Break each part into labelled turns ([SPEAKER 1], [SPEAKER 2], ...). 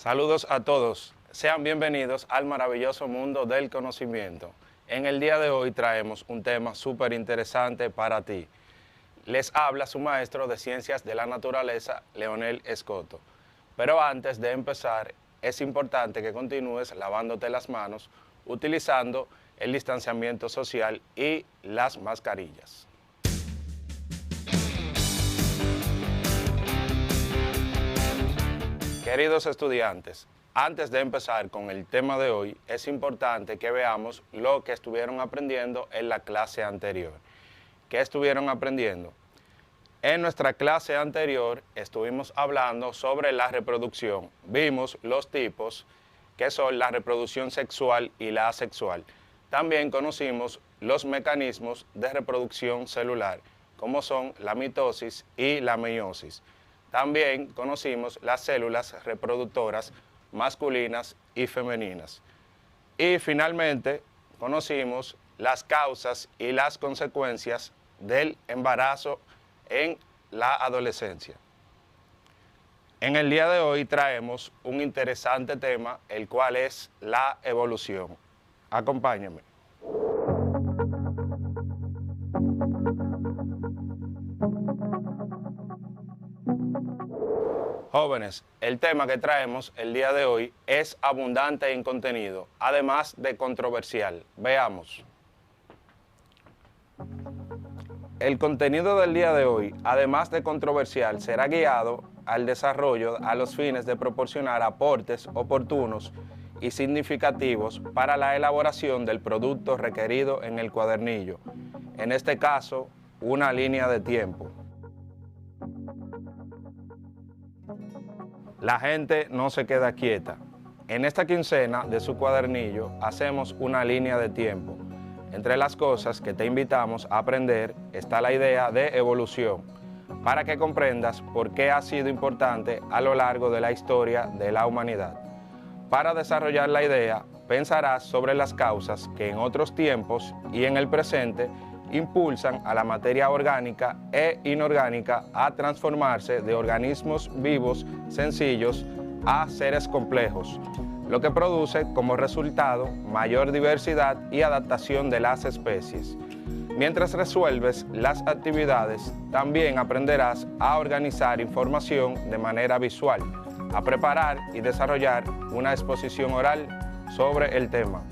[SPEAKER 1] Saludos a todos, sean bienvenidos al maravilloso mundo del conocimiento. En el día de hoy traemos un tema súper interesante para ti. Les habla su maestro de Ciencias de la Naturaleza, Leonel Escoto. Pero antes de empezar, es importante que continúes lavándote las manos, utilizando el distanciamiento social y las mascarillas. Queridos estudiantes, antes de empezar con el tema de hoy, es importante que veamos lo que estuvieron aprendiendo en la clase anterior. ¿Qué estuvieron aprendiendo? En nuestra clase anterior estuvimos hablando sobre la reproducción. Vimos los tipos que son la reproducción sexual y la asexual. También conocimos los mecanismos de reproducción celular, como son la mitosis y la meiosis. También conocimos las células reproductoras masculinas y femeninas. Y finalmente conocimos las causas y las consecuencias del embarazo en la adolescencia. En el día de hoy traemos un interesante tema, el cual es la evolución. Acompáñenme. Jóvenes, el tema que traemos el día de hoy es abundante en contenido, además de controversial. Veamos. El contenido del día de hoy, además de controversial, será guiado al desarrollo a los fines de proporcionar aportes oportunos y significativos para la elaboración del producto requerido en el cuadernillo, en este caso, una línea de tiempo. La gente no se queda quieta. En esta quincena de su cuadernillo hacemos una línea de tiempo. Entre las cosas que te invitamos a aprender está la idea de evolución, para que comprendas por qué ha sido importante a lo largo de la historia de la humanidad. Para desarrollar la idea, pensarás sobre las causas que en otros tiempos y en el presente impulsan a la materia orgánica e inorgánica a transformarse de organismos vivos sencillos a seres complejos, lo que produce como resultado mayor diversidad y adaptación de las especies. Mientras resuelves las actividades, también aprenderás a organizar información de manera visual, a preparar y desarrollar una exposición oral sobre el tema.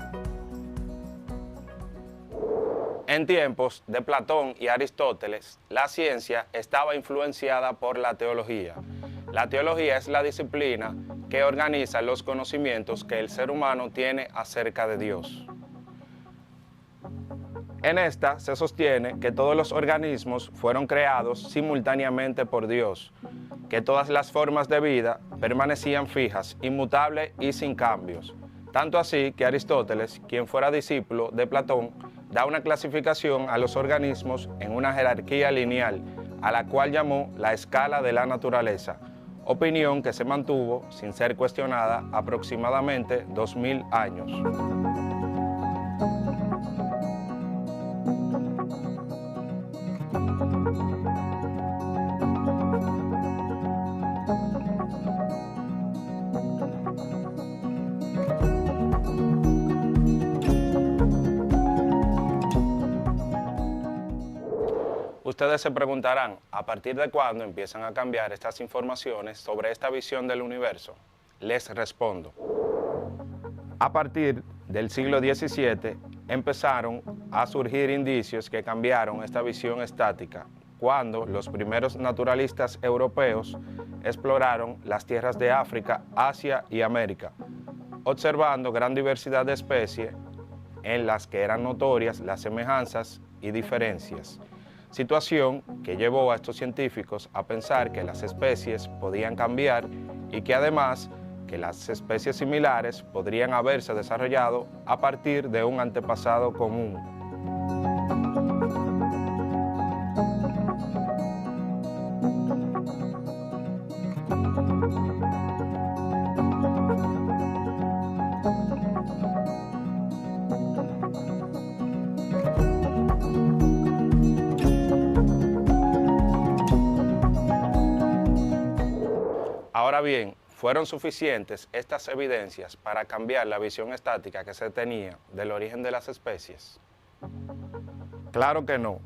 [SPEAKER 1] En tiempos de Platón y Aristóteles, la ciencia estaba influenciada por la teología. La teología es la disciplina que organiza los conocimientos que el ser humano tiene acerca de Dios. En esta se sostiene que todos los organismos fueron creados simultáneamente por Dios, que todas las formas de vida permanecían fijas, inmutables y sin cambios. Tanto así que Aristóteles, quien fuera discípulo de Platón, da una clasificación a los organismos en una jerarquía lineal, a la cual llamó la escala de la naturaleza, opinión que se mantuvo sin ser cuestionada aproximadamente 2000 años. Ustedes se preguntarán, ¿a partir de cuándo empiezan a cambiar estas informaciones sobre esta visión del universo? Les respondo. A partir del siglo XVII empezaron a surgir indicios que cambiaron esta visión estática, cuando los primeros naturalistas europeos exploraron las tierras de África, Asia y América, observando gran diversidad de especies en las que eran notorias las semejanzas y diferencias. Situación que llevó a estos científicos a pensar que las especies podían cambiar y que además que las especies similares podrían haberse desarrollado a partir de un antepasado común. Ahora bien, ¿Fueron suficientes estas evidencias para cambiar la visión estática que se tenía del origen de las especies? Claro que no.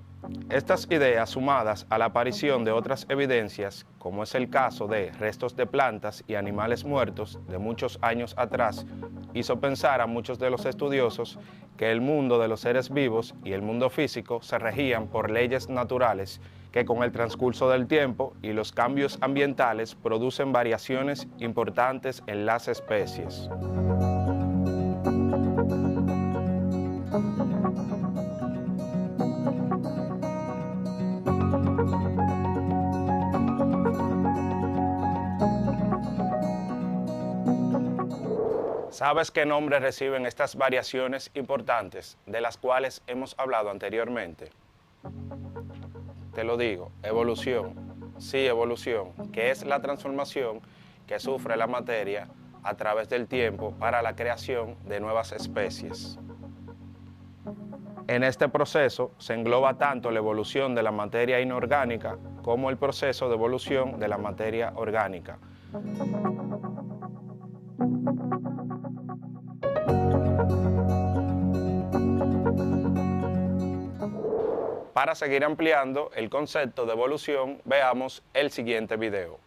[SPEAKER 1] Estas ideas, sumadas a la aparición de otras evidencias, como es el caso de restos de plantas y animales muertos de muchos años atrás, hizo pensar a muchos de los estudiosos que el mundo de los seres vivos y el mundo físico se regían por leyes naturales que con el transcurso del tiempo y los cambios ambientales producen variaciones importantes en las especies. ¿Sabes qué nombre reciben estas variaciones importantes de las cuales hemos hablado anteriormente? Te lo digo, evolución. Sí, evolución, que es la transformación que sufre la materia a través del tiempo para la creación de nuevas especies. En este proceso se engloba tanto la evolución de la materia inorgánica como el proceso de evolución de la materia orgánica. Para seguir ampliando el concepto de evolución, veamos el siguiente video.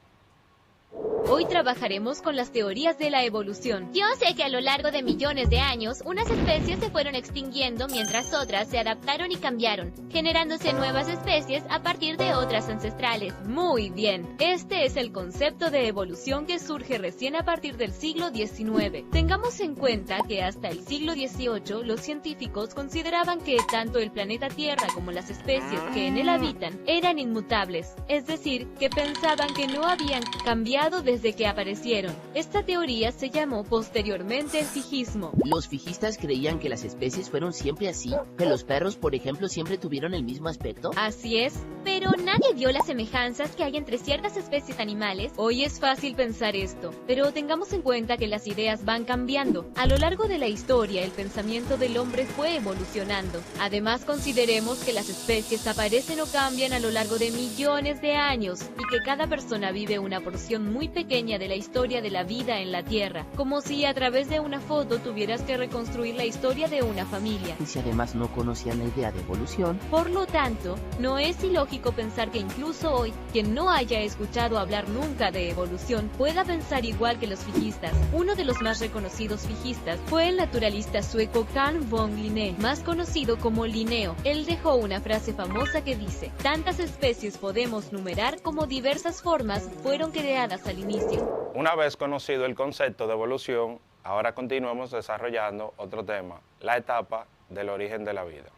[SPEAKER 2] Hoy trabajaremos con las teorías de la evolución.
[SPEAKER 3] Yo sé que a lo largo de millones de años, unas especies se fueron extinguiendo mientras otras se adaptaron y cambiaron, generándose nuevas especies a partir de otras ancestrales.
[SPEAKER 2] Muy bien, este es el concepto de evolución que surge recién a partir del siglo XIX. Tengamos en cuenta que hasta el siglo XVIII los científicos consideraban que tanto el planeta Tierra como las especies que en él habitan eran inmutables, es decir, que pensaban que no habían cambiado desde que aparecieron. Esta teoría se llamó posteriormente fijismo.
[SPEAKER 4] Los fijistas creían que las especies fueron siempre así, que los perros, por ejemplo, siempre tuvieron el mismo aspecto.
[SPEAKER 2] Así es.
[SPEAKER 3] Pero nadie vio las semejanzas que hay entre ciertas especies animales.
[SPEAKER 2] Hoy es fácil pensar esto, pero tengamos en cuenta que las ideas van cambiando. A lo largo de la historia, el pensamiento del hombre fue evolucionando. Además, consideremos que las especies aparecen o cambian a lo largo de millones de años y que cada persona vive una porción muy pequeña de la historia de la vida en la Tierra, como si a través de una foto tuvieras que reconstruir la historia de una familia.
[SPEAKER 4] Y si además no conocían la idea de evolución.
[SPEAKER 2] Por lo tanto, no es ilógico pensar que incluso hoy, quien no haya escuchado hablar nunca de evolución, pueda pensar igual que los fijistas. Uno de los más reconocidos fijistas fue el naturalista sueco Carl von Linné, más conocido como Linneo. Él dejó una frase famosa que dice: tantas especies podemos numerar como diversas formas fueron creadas al inicio.
[SPEAKER 1] Una vez conocido el concepto de evolución, ahora continuamos desarrollando otro tema, la etapa del origen de la vida.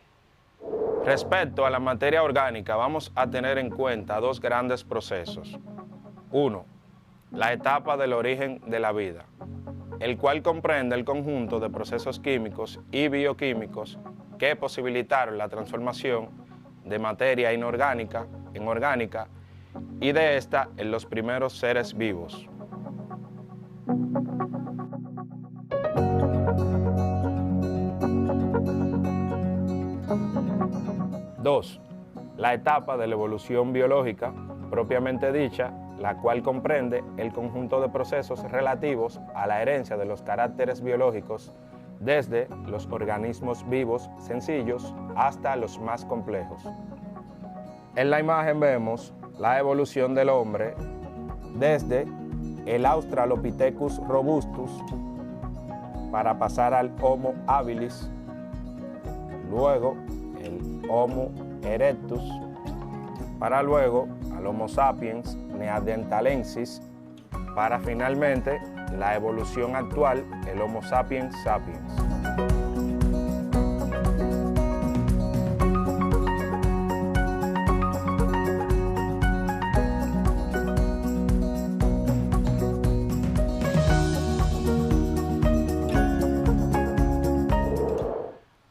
[SPEAKER 1] Respecto a la materia orgánica, vamos a tener en cuenta dos grandes procesos. Uno, la etapa del origen de la vida, el cual comprende el conjunto de procesos químicos y bioquímicos que posibilitaron la transformación de materia inorgánica en orgánica y de esta en los primeros seres vivos. Dos, la etapa de la evolución biológica, propiamente dicha, la cual comprende el conjunto de procesos relativos a la herencia de los caracteres biológicos desde los organismos vivos sencillos hasta los más complejos. En la imagen vemos la evolución del hombre desde el Australopithecus robustus para pasar al Homo habilis, luego el Homo erectus, para luego al Homo sapiens neanderthalensis, para finalmente la evolución actual, el Homo sapiens sapiens.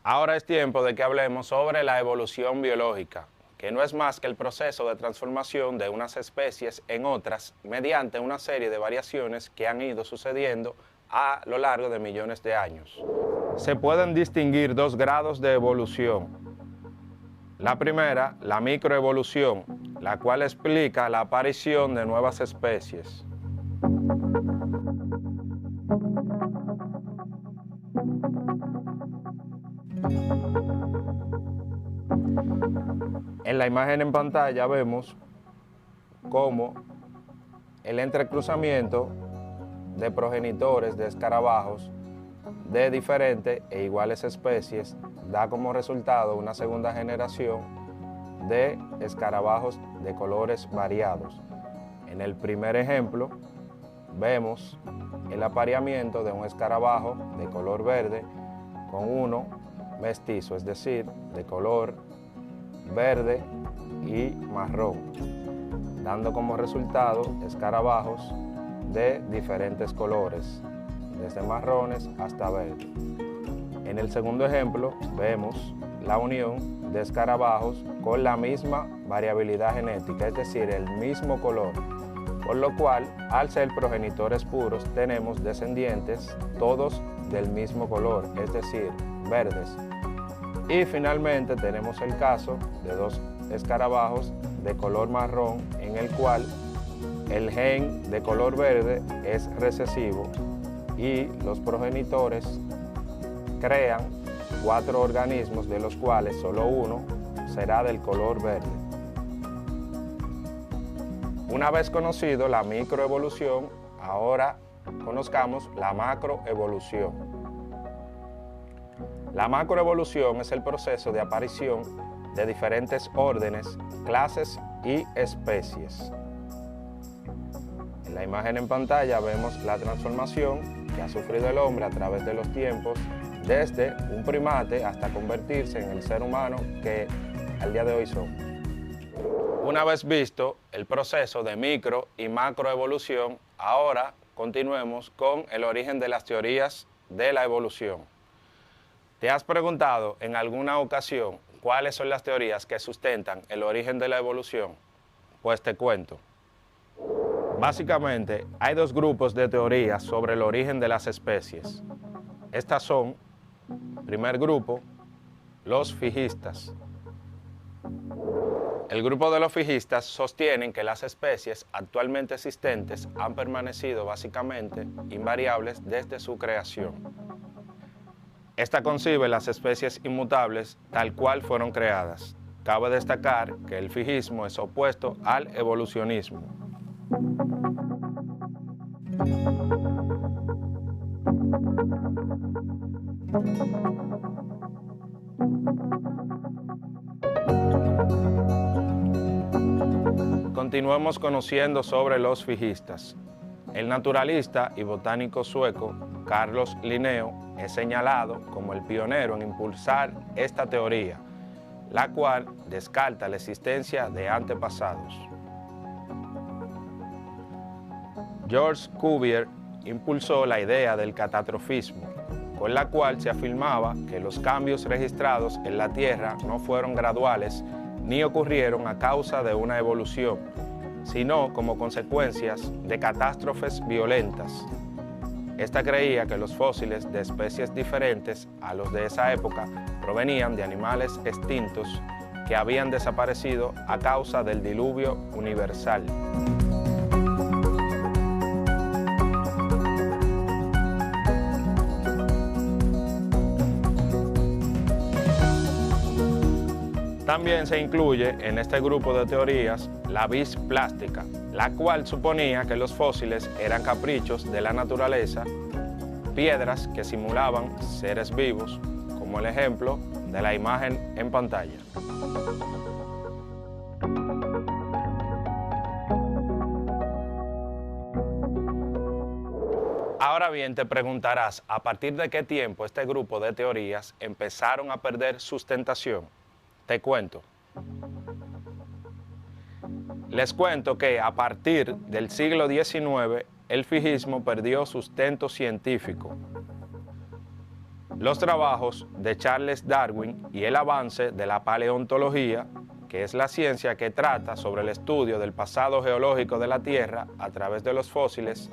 [SPEAKER 1] Ahora es tiempo de que hablemos sobre la evolución biológica, que no es más que el proceso de transformación de unas especies en otras mediante una serie de variaciones que han ido sucediendo a lo largo de millones de años. Se pueden distinguir dos grados de evolución. La primera, la microevolución, la cual explica la aparición de nuevas especies. En la imagen en pantalla vemos cómo el entrecruzamiento de progenitores de escarabajos de diferentes e iguales especies da como resultado una segunda generación de escarabajos de colores variados. En el primer ejemplo vemos el apareamiento de un escarabajo de color verde con uno mestizo, es decir, de color verde y marrón, dando como resultado escarabajos de diferentes colores, desde marrones hasta verde. En el segundo ejemplo vemos la unión de escarabajos con la misma variabilidad genética, es decir, el mismo color, por lo cual, al ser progenitores puros, tenemos descendientes todos del mismo color, es decir, verdes. Y finalmente tenemos el caso de dos escarabajos de color marrón en el cual el gen de color verde es recesivo y los progenitores crean 4 organismos de los cuales solo uno será del color verde. Una vez conocido la microevolución, ahora conozcamos la macroevolución. La macroevolución es el proceso de aparición de diferentes órdenes, clases y especies. En la imagen en pantalla vemos la transformación que ha sufrido el hombre a través de los tiempos, desde un primate hasta convertirse en el ser humano que al día de hoy somos. Una vez visto el proceso de micro y macroevolución, ahora continuemos con el origen de las teorías de la evolución. ¿Te has preguntado en alguna ocasión cuáles son las teorías que sustentan el origen de la evolución? Pues te cuento. Básicamente, hay 2 grupos de teorías sobre el origen de las especies. Estas son, primer grupo, los fijistas. El grupo de los fijistas sostienen que las especies actualmente existentes han permanecido básicamente invariables desde su creación. Esta concibe las especies inmutables tal cual fueron creadas. Cabe destacar que el fijismo es opuesto al evolucionismo. Continuemos conociendo sobre los fijistas. El naturalista y botánico sueco Carlos Linneo es señalado como el pionero en impulsar esta teoría, la cual descarta la existencia de antepasados. George Cuvier impulsó la idea del catastrofismo, con la cual se afirmaba que los cambios registrados en la Tierra no fueron graduales ni ocurrieron a causa de una evolución, sino como consecuencias de catástrofes violentas. Esta creía que los fósiles de especies diferentes a los de esa época provenían de animales extintos que habían desaparecido a causa del diluvio universal. También se incluye en este grupo de teorías la vis plástica, la cual suponía que los fósiles eran caprichos de la naturaleza, piedras que simulaban seres vivos, como el ejemplo de la imagen en pantalla. Ahora bien, te preguntarás, ¿a partir de qué tiempo este grupo de teorías empezaron a perder sustentación? Te cuento. Les cuento que a partir del siglo XIX, el fijismo perdió sustento científico. Los trabajos de Charles Darwin y el avance de la paleontología, que es la ciencia que trata sobre el estudio del pasado geológico de la Tierra a través de los fósiles,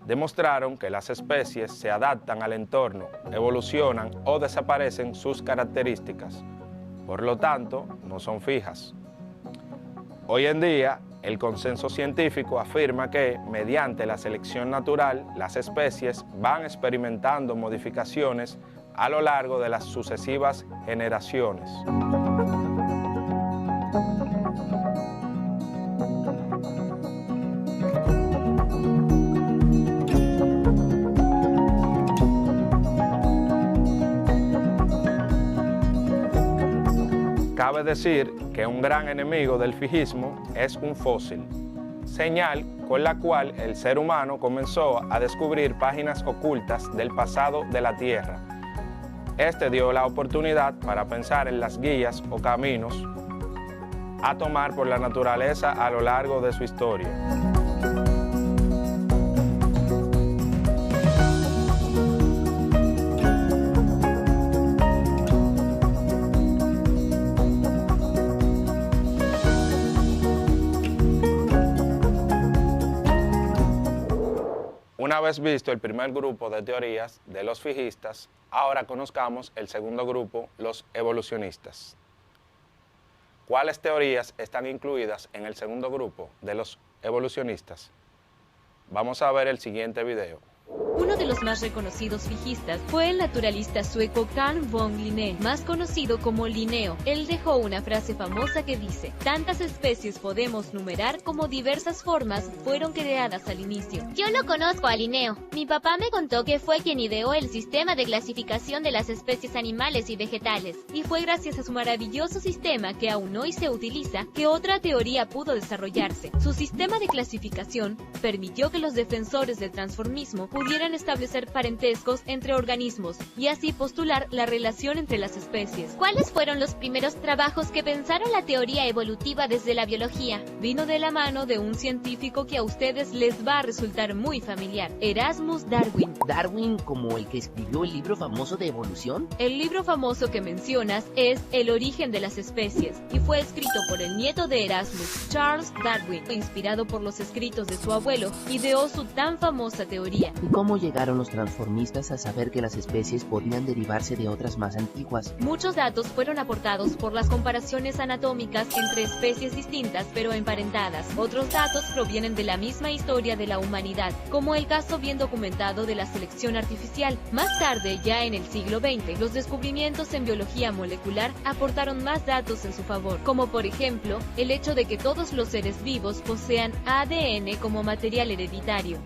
[SPEAKER 1] demostraron que las especies se adaptan al entorno, evolucionan o desaparecen sus características. Por lo tanto, no son fijas. Hoy en día, el consenso científico afirma que, mediante la selección natural, las especies van experimentando modificaciones a lo largo de las sucesivas generaciones. Cabe decir que un gran enemigo del fijismo es un fósil, señal con la cual el ser humano comenzó a descubrir páginas ocultas del pasado de la Tierra. Este dio la oportunidad para pensar en las guías o caminos a tomar por la naturaleza a lo largo de su historia. Una vez visto el primer grupo de teorías de los fijistas, ahora conozcamos el segundo grupo, los evolucionistas. ¿Cuáles teorías están incluidas en el segundo grupo de los evolucionistas? Vamos a ver el siguiente video.
[SPEAKER 2] Uno de los más reconocidos fijistas fue el naturalista sueco Carl von Linné, más conocido como Linneo. Él dejó una frase famosa que dice: tantas especies podemos numerar como diversas formas fueron creadas al inicio.
[SPEAKER 3] Yo no conozco a Linneo. Mi papá me contó que fue quien ideó el sistema de clasificación de las especies animales y vegetales.
[SPEAKER 2] Y fue gracias a su maravilloso sistema, que aún hoy se utiliza, que otra teoría pudo desarrollarse. Su sistema de clasificación permitió que los defensores del transformismo pudieran establecer parentescos entre organismos y así postular la relación entre las especies.
[SPEAKER 3] ¿Cuáles fueron los primeros trabajos que pensaron la teoría evolutiva desde la biología?
[SPEAKER 2] Vino de la mano de un científico que a ustedes les va a resultar muy familiar: Erasmus Darwin.
[SPEAKER 4] ¿Darwin como el que escribió el libro famoso de evolución?
[SPEAKER 2] El libro famoso que mencionas es El origen de las especies y fue escrito por el nieto de Erasmus, Charles Darwin. Fue inspirado por los escritos de su abuelo, ideó su tan famosa teoría.
[SPEAKER 4] ¿Y cómo llegaron los transformistas a saber que las especies podían derivarse de otras más antiguas?
[SPEAKER 2] Muchos datos fueron aportados por las comparaciones anatómicas entre especies distintas pero emparentadas. Otros datos provienen de la misma historia de la humanidad, como el caso bien documentado de la selección artificial. Más tarde, ya en el siglo XX, los descubrimientos en biología molecular aportaron más datos en su favor, como por ejemplo, el hecho de que todos los seres vivos posean ADN como material hereditario.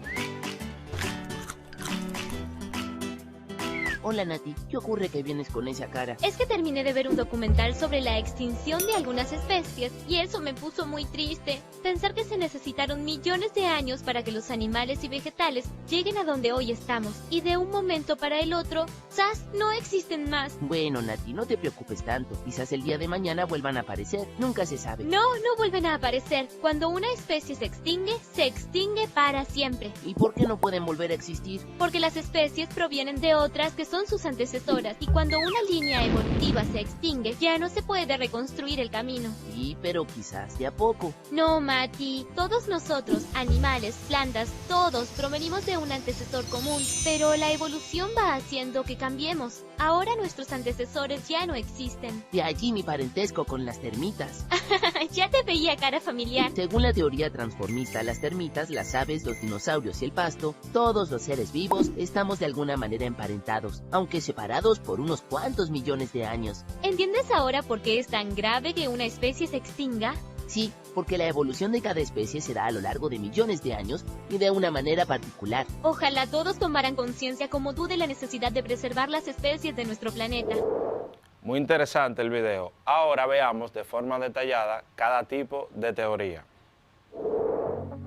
[SPEAKER 4] Hola Nati, ¿qué ocurre que vienes con esa cara?
[SPEAKER 3] Es que terminé de ver un documental sobre la extinción de algunas especies y eso me puso muy triste. Pensar que se necesitaron millones de años para que los animales y vegetales lleguen a donde hoy estamos y de un momento para el otro, ¡zas!, no existen más.
[SPEAKER 4] Bueno Nati, no te preocupes tanto, quizás el día de mañana vuelvan a aparecer, nunca se sabe.
[SPEAKER 3] No vuelven a aparecer. Cuando una especie se extingue para siempre.
[SPEAKER 4] ¿Y por qué no pueden volver a existir?
[SPEAKER 3] Porque las especies provienen de otras que son sus antecesoras, y cuando una línea evolutiva se extingue, ya no se puede reconstruir el camino.
[SPEAKER 4] Sí, pero quizás de a poco.
[SPEAKER 3] No, Mati, todos nosotros, animales, plantas, todos provenimos de un antecesor común, pero la evolución va haciendo que cambiemos. Ahora nuestros antecesores ya no existen.
[SPEAKER 4] De allí mi parentesco con las termitas.
[SPEAKER 3] Ya te veía cara familiar.
[SPEAKER 4] Según la teoría transformista, las termitas, las aves, los dinosaurios y el pasto, todos los seres vivos estamos de alguna manera emparentados, aunque separados por unos cuantos millones de años.
[SPEAKER 3] ¿Entiendes ahora por qué es tan grave que una especie se extinga?
[SPEAKER 4] Sí, porque la evolución de cada especie se da a lo largo de millones de años y de una manera particular.
[SPEAKER 3] Ojalá todos tomaran conciencia como tú de la necesidad de preservar las especies de nuestro planeta.
[SPEAKER 1] Muy interesante el video. Ahora veamos de forma detallada cada tipo de teoría.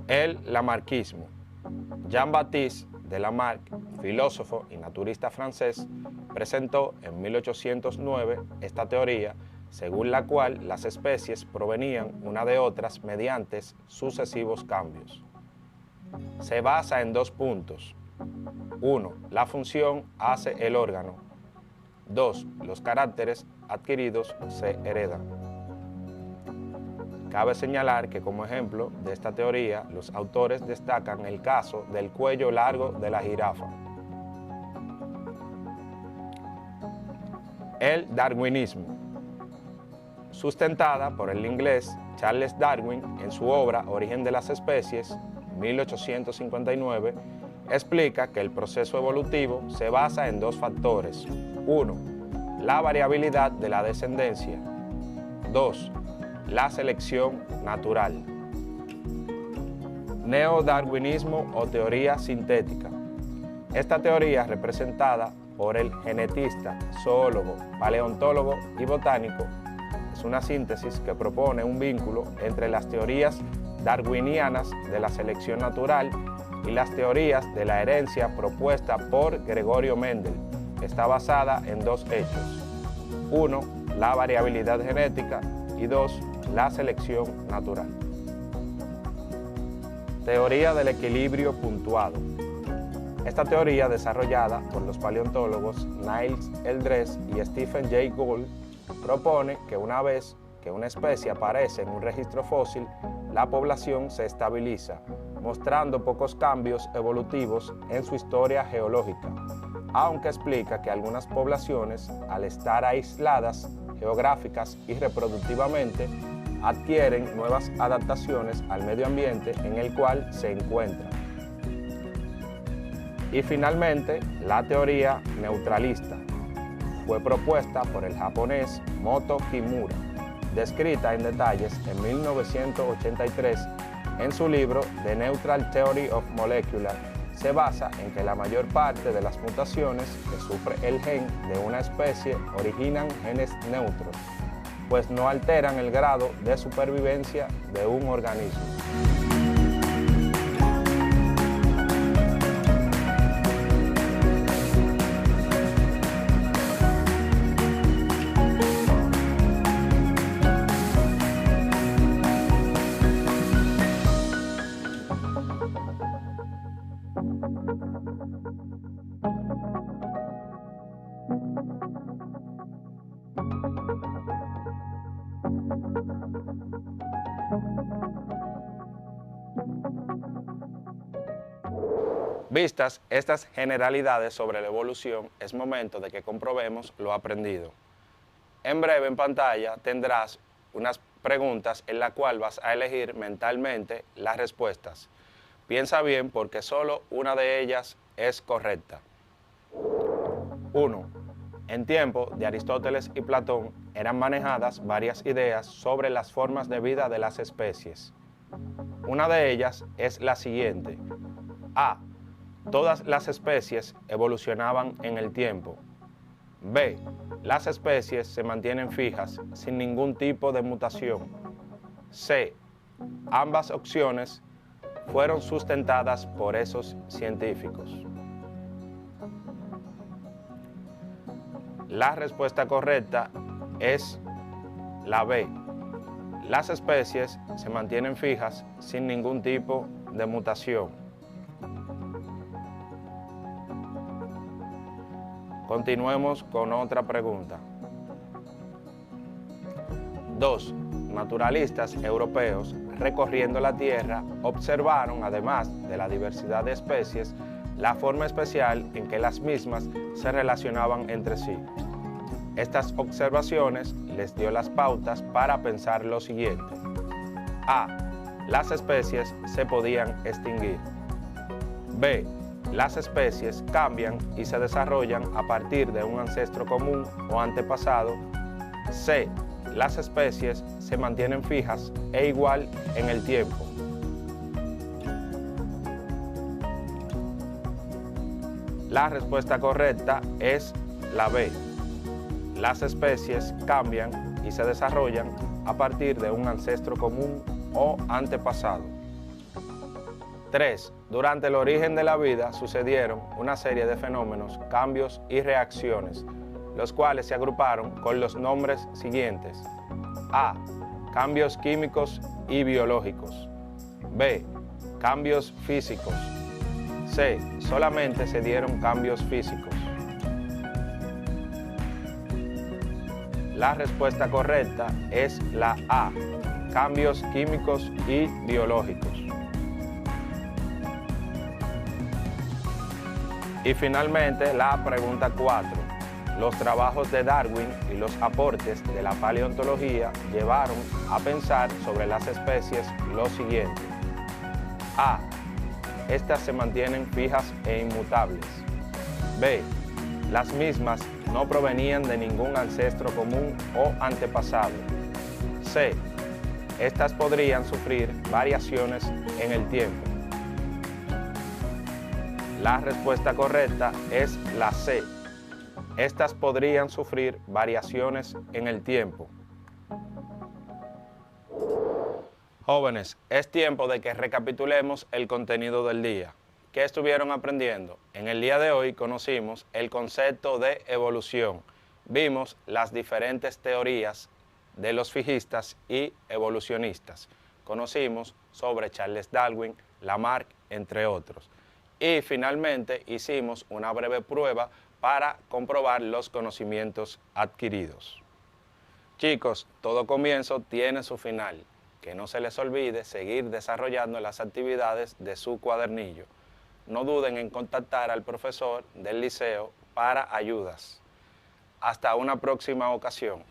[SPEAKER 1] El lamarckismo. Jean-Baptiste de Lamarck, filósofo y naturista francés, presentó en 1809 esta teoría, según la cual las especies provenían una de otras mediante sucesivos cambios. Se basa en dos puntos. 1. La función hace el órgano. 2. Los caracteres adquiridos se heredan. Cabe señalar que como ejemplo de esta teoría, los autores destacan el caso del cuello largo de la jirafa. El darwinismo, sustentada por el inglés Charles Darwin en su obra Origen de las especies, 1859, explica que el proceso evolutivo se basa en dos factores. 1. La variabilidad de la descendencia. 2. La selección natural. Neodarwinismo o teoría sintética. Esta teoría, representada por el genetista, zoólogo, paleontólogo y botánico es una síntesis que propone un vínculo entre las teorías darwinianas de la selección natural y las teorías de la herencia propuesta por Gregorio Mendel. Está basada en dos hechos. 1. La variabilidad genética y 2. La selección natural. Teoría del equilibrio puntuado. Esta teoría, desarrollada por los paleontólogos Niles Eldredge y Stephen Jay Gould, propone que una vez que una especie aparece en un registro fósil, la población se estabiliza, mostrando pocos cambios evolutivos en su historia geológica, aunque explica que algunas poblaciones, al estar aisladas geográficas y reproductivamente, adquieren nuevas adaptaciones al medio ambiente en el cual se encuentran. Y finalmente, la teoría neutralista fue propuesta por el japonés Moto Kimura, descrita en detalles en 1983 en su libro The Neutral Theory of Molecular. Se basa en que la mayor parte de las mutaciones que sufre el gen de una especie originan genes neutros, pues no alteran el grado de supervivencia de un organismo. Vistas estas generalidades sobre la evolución, es momento de que comprobemos lo aprendido. En breve en pantalla tendrás unas preguntas en las cuales vas a elegir mentalmente las respuestas. Piensa bien porque solo una de ellas es correcta. 1. En tiempo de Aristóteles y Platón eran manejadas varias ideas sobre las formas de vida de las especies. Una de ellas es la siguiente. A. Todas las especies evolucionaban en el tiempo. B. Las especies se mantienen fijas sin ningún tipo de mutación. C. Ambas opciones fueron sustentadas por esos científicos. La respuesta correcta es la B. Las especies se mantienen fijas sin ningún tipo de mutación. Continuemos con otra pregunta. 2. Naturalistas europeos recorriendo la Tierra observaron, además de la diversidad de especies, la forma especial en que las mismas se relacionaban entre sí. Estas observaciones les dio las pautas para pensar lo siguiente. A. Las especies se podían extinguir. B. Las especies cambian y se desarrollan a partir de un ancestro común o antepasado. C. Las especies se mantienen fijas e igual en el tiempo. La respuesta correcta es la B. Las especies cambian y se desarrollan a partir de un ancestro común o antepasado. 3. Durante el origen de la vida sucedieron una serie de fenómenos, cambios y reacciones, los cuales se agruparon con los nombres siguientes. A. Cambios químicos y biológicos. B. Cambios físicos. C. Solamente se dieron cambios físicos. La respuesta correcta es la A. Cambios químicos y biológicos. Y finalmente la pregunta 4. Los trabajos de Darwin y los aportes de la paleontología llevaron a pensar sobre las especies lo siguiente. A. Estas se mantienen fijas e inmutables. B. Las mismas no provenían de ningún ancestro común o antepasado. C. Estas podrían sufrir variaciones en el tiempo. La respuesta correcta es la C. Estas podrían sufrir variaciones en el tiempo. Jóvenes, es tiempo de que recapitulemos el contenido del día. ¿Qué estuvieron aprendiendo? En el día de hoy conocimos el concepto de evolución. Vimos las diferentes teorías de los fijistas y evolucionistas. Conocimos sobre Charles Darwin, Lamarck, entre otros. Y finalmente hicimos una breve prueba para comprobar los conocimientos adquiridos. Chicos, todo comienzo tiene su final. Que no se les olvide seguir desarrollando las actividades de su cuadernillo. No duden en contactar al profesor del liceo para ayudas. Hasta una próxima ocasión.